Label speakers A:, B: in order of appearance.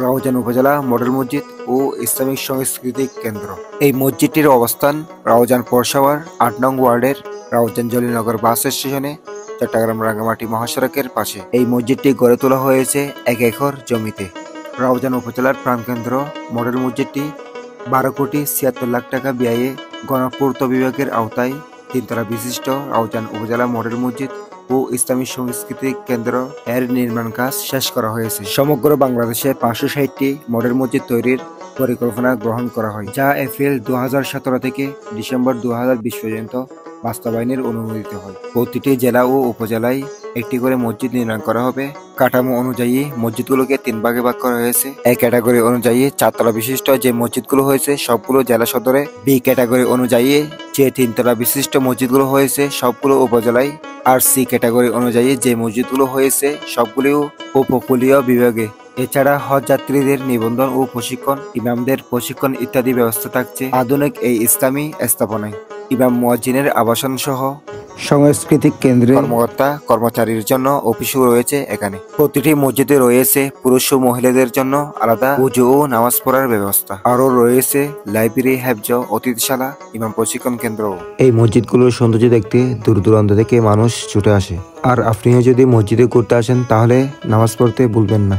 A: রাউজান উপজেলা মডেল মসজিদ ও ইসলামিক সাংস্কৃতিক কেন্দ্র। এই মসজিদটির অবস্থান রাউজান পৌরসভার ৮ নং ওয়ার্ডের রাউজান জলিনগর বাস স্টেশনে, চট্টগ্রাম রাঙ্গামাটি মহাসড়কের পাশে। এই মসজিদটি গড়ে তোলা হয়েছে ১ একর জমিতে। রাউজান উপজেলার প্রাণকেন্দ্র মডেল মসজিদটি ১২,৭৬,০০,০০০ টাকা ব্যয়ে গণপূর্ত বিভাগের আওতায় ৩ তলা বিশিষ্ট রাউজান উপজেলা মডেল মসজিদ ও ইসলামী সাংস্কৃতিক কেন্দ্র এর নির্মাণ কাজ শেষ করা হয়েছে। সমগ্র বাংলাদেশে ৫৬০টি মডেল মসজিদ তৈরির পরিকল্পনা গ্রহণ করা হয়, যা এপ্রিল ২০১৭ থেকে ডিসেম্বর ২০২০ পর্যন্ত বাস্তবায়নের অনুমোদিত হয়। প্রতিটি জেলা ও উপজেলায় একটি করে মসজিদ নির্মাণ করা হবে। কাঠামো অনুযায়ী মসজিদগুলোকে ৩ ভাগে ভাগ করা হয়েছে। এ ক্যাটাগরি অনুযায়ী ৪ তলা বিশিষ্ট যে মসজিদগুলো হয়েছে সবগুলো জেলা সদরে, বি ক্যাটাগরি অনুযায়ী যে ৩ তলা বিশিষ্ট মসজিদগুলো হয়েছে সবগুলো উপজেলায়, আর সি ক্যাটাগরি অনুযায়ী যে মসজিদগুলো হয়েছে সবগুলো উপকূলীয় বিভাগে। এছাড়া হজ যাত্রীদের নিবন্ধন ও প্রশিক্ষণ, ইমামদের প্রশিক্ষণ ইত্যাদি ব্যবস্থা থাকছে আধুনিক এই ইসলামী স্থাপনায়। ইমাম মুয়াজ্জিনের আবাসন সহ সাংস্কৃতিক কেন্দ্রের কর্মকর্তা কর্মচারীর জন্য অফিসও রয়েছে এখানে। প্রতিটি মসজিদে রয়েছে পুরুষ ও মহিলাদের জন্য আলাদা ওযু ও নামাজ পড়ার ব্যবস্থা। আরও রয়েছে লাইব্রেরি, হেফজ, অতিথিশালা, ইমাম প্রশিক্ষণ কেন্দ্র। এই মসজিদগুলোর সৌন্দর্য দেখতে দূর দূরান্ত থেকে মানুষ ছুটে আসে। আর আপনিও যদি মসজিদে ঘুরতে আসেন তাহলে নামাজ পড়তে ভুলবেন না।